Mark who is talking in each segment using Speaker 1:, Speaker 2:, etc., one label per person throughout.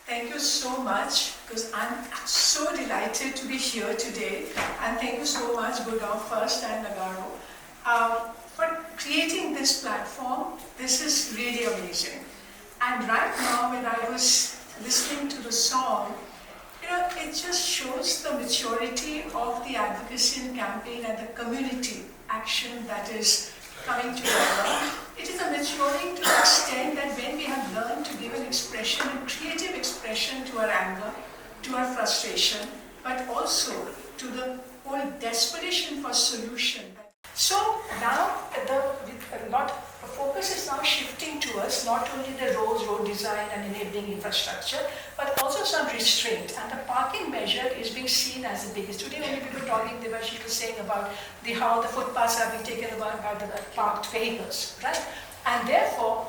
Speaker 1: Thank you so much, because I'm so delighted to be here today. And thank you so much, Gurgaon First and Nagaro, for creating this platform. This is really amazing. And right now, when I was listening to the song, it just shows the maturity of the advocacy campaign and the community action that is coming together. It is a maturing to the extent that when we have learned to give an expression, a creative expression to our anger, to our frustration, but also to the whole desperation for solution. So now the focus is now shifting towards not only the road design and enabling infrastructure, but also some restraint. And the parking measure is being seen as the biggest. Today only we were talking, Devashi was saying about how the footpaths are being taken about by the parked vehicles, right? And therefore,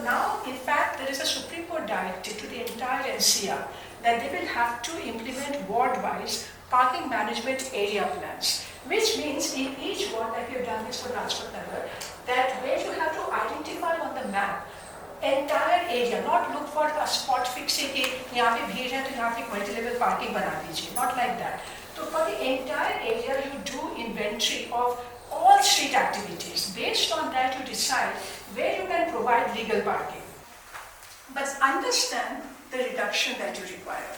Speaker 1: now, in fact, there is a Supreme Court directive to the entire NCR that they will have to implement ward-wise parking management area plans, which means in each ward, like we have done this for Rajput Nagar, that where you have to identify on the map entire area, not look for a spot fixing कि यहाँ पे भीड़ है तो यहाँ पे multi-level parking बना दीजिए, not like that. So for the entire area, you do inventory of all street activities. Based on that, you decide where you can provide legal parking. But understand the reduction that you require.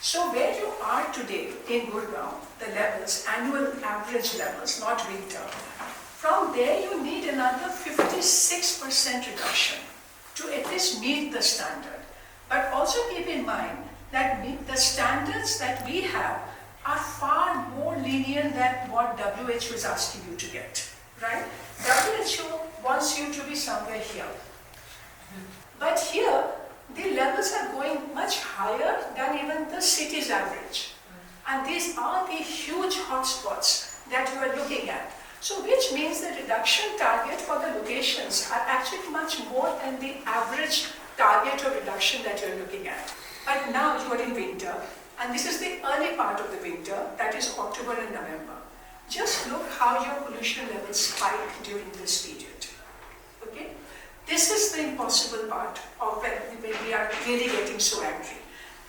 Speaker 1: So where you are today in Gurgaon, the levels, annual average levels, not winter, from there you need another 56% reduction to at least meet the standard. But also keep in mind that the standards that we have are far more lenient than what WHO is asking you to get, right? WHO wants you to be somewhere here. But here, the levels are going much higher than even the city's average. And these are the huge hotspots that you are looking at. So which means the reduction target for the locations are actually much more than the average target of reduction that you're looking at. But now you are in winter, and this is the early part of the winter, that is October and November. Just look how your pollution levels spike during this period. Okay? This is the impossible part of when we are really getting so angry.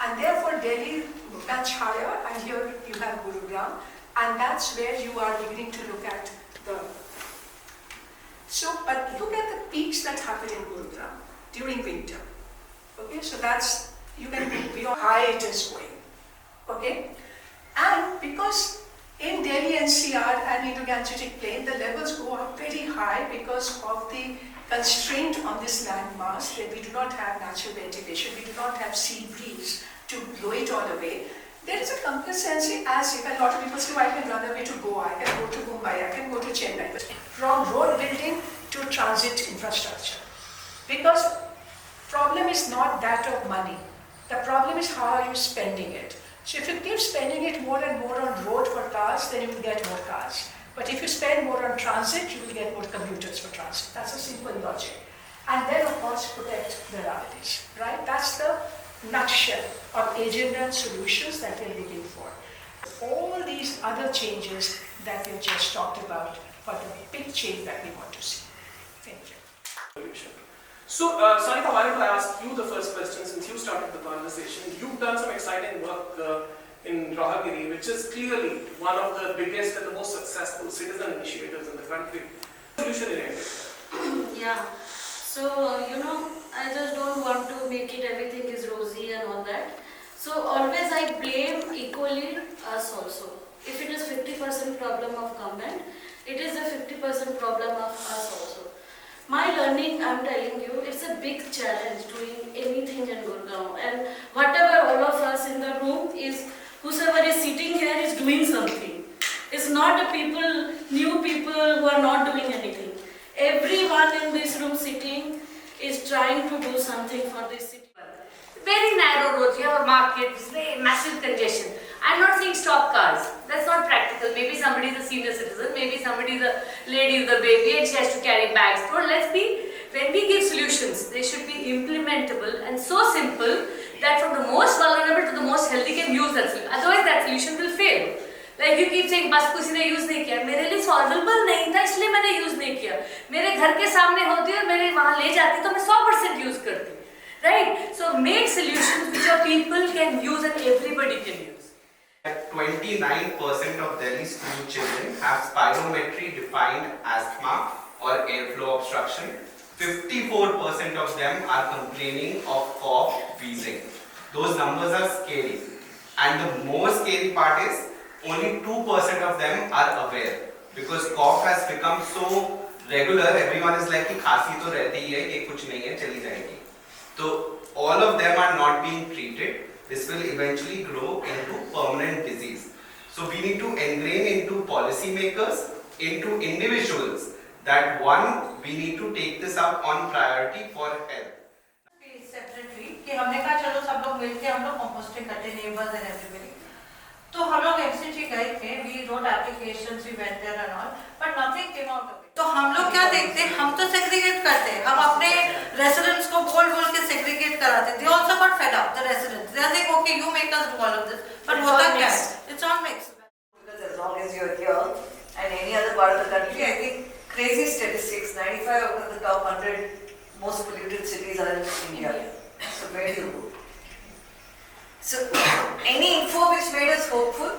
Speaker 1: And therefore Delhi much higher, and here you have Gurgaon, and that's where you are beginning to look at the... but look at the peaks that happen in Gurgaon during winter. Okay, so that's, you can be how high it is going. Okay, and because in Delhi NCR and Indo-Gangetic Plain, the levels go up very high because of the constraint on this land mass, that we do not have natural ventilation, we do not have sea breeze to blow it all away. There is a complacency, as if a lot of people say, I can run away to Goa, I can go to Mumbai, I can go to Chennai. From road building to transit infrastructure. Because problem is not that of money. The problem is how are you spending it. So if you keep spending it more and more on road for cars, then you will get more cars. But if you spend more on transit, you will get more commuters for transit. That's a simple logic. And then, of course, protect the ruralities, right? That's the nutshell of agenda and solutions that we're looking for. All these other changes that we've just talked about for the big change that we want to see. Thank you.
Speaker 2: So, Sarika, why don't I ask you the first question since you started the conversation. You've done some exciting work in Roychowdhury, which is clearly one of the biggest and the most successful citizen initiatives in the country. Pollution Decoded.
Speaker 3: Yeah. So, I just don't want to make it everything is rosy and all that. So, always I blame equally us also. If it is 50% problem of government, it is a 50% problem of us also. My learning, I'm telling you, it's a big challenge doing anything in Gurgaon. And whatever all of us in the room is, whosoever is sitting here is doing something. It's not the people, new people who are not doing anything. Everyone in this room sitting is trying to do something for this city.
Speaker 4: Very narrow roads, you have a market, massive congestion. I'm not saying stop cars. That's not practical. Maybe somebody is a senior citizen, maybe somebody is a lady with a baby and she has to carry bags. So when we give solutions, they should be implementable and so simple that from the most vulnerable to the most healthy can use that solution. Otherwise that solution will fail. Like you keep saying, बस किसी ने use नहीं किया, मेरे लिए solvable नहीं था इसलिए मैंने use नहीं किया. मेरे घर के सामने होती है और मेरे वहाँ ले जाती तो मैं 100% use करती. Right? So So make solutions which your people can use and everybody can use.
Speaker 5: 29% of Delhi school children have spirometry defined asthma or airflow obstruction. 54% of them are complaining of cough, wheezing. Those numbers are scary. And the more scary part is, only 2% of them are aware. Because cough has become so regular, everyone is like, कि खांसी तो रहती ही है, ये कुछ नहीं है, चली जाएगी. So all of them are not being treated. This will eventually grow into permanent disease. So we need to ingrain into policymakers, into individuals, that one, we need to take this up on priority for health.
Speaker 6: Separately कि हमने कहा चलो सब लोग मिलके हम लोग composting करते नेबर्स एंड एवरीबॉडी तो हम लोग एमसीजी गए थे we wrote applications we went there and all but nothing came out of it तो हम लोग क्या देखते हम तो सेग्रीगेट करते हम अपने रेसिडेंट्स को बोल बोल के सेग्रीगेट कराते they also got fed up the residents they are like okay you make us do all of this but होता क्या है it's all mix
Speaker 7: because as long as you're here and any other part of the country I think crazy statistics 95 out of the top 100 most polluted cities are in India. So where do you go? So any info which made us hopeful?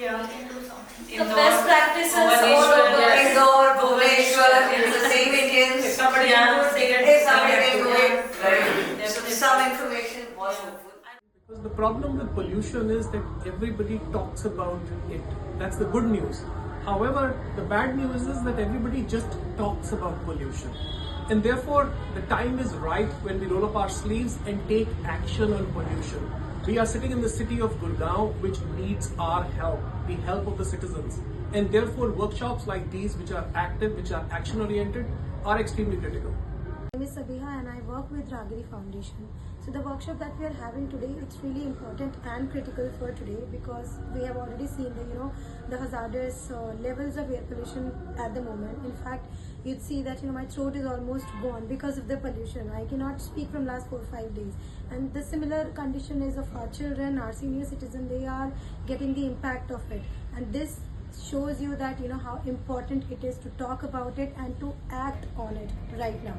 Speaker 3: Yeah, we can do something. The best practices all over.
Speaker 7: Indore, Bhubaneswar, it's the same Indians.
Speaker 6: If somebody can do it,
Speaker 7: If somebody can do it, right? So some information was hopeful.
Speaker 2: Because the problem with pollution is that everybody talks about it. That's the good news. However, the bad news is that everybody just talks about pollution. And therefore, the time is right when we roll up our sleeves and take action on pollution. We are sitting in the city of Gurgaon, which needs our help, the help of the citizens. And therefore, workshops like these, which are active, which are action-oriented, are extremely critical.
Speaker 8: My name is Sabiha and I work with Ragiri Foundation. So the workshop that we are having today, it's really important and critical for today because we have already seen the hazardous levels of air pollution at the moment. In fact, you'd see that my throat is almost gone because of the pollution. I cannot speak from last 4 or 5 days. And the similar condition is of our children, our senior citizens. They are getting the impact of it. And this shows you that how important it is to talk about it and to act on it right now.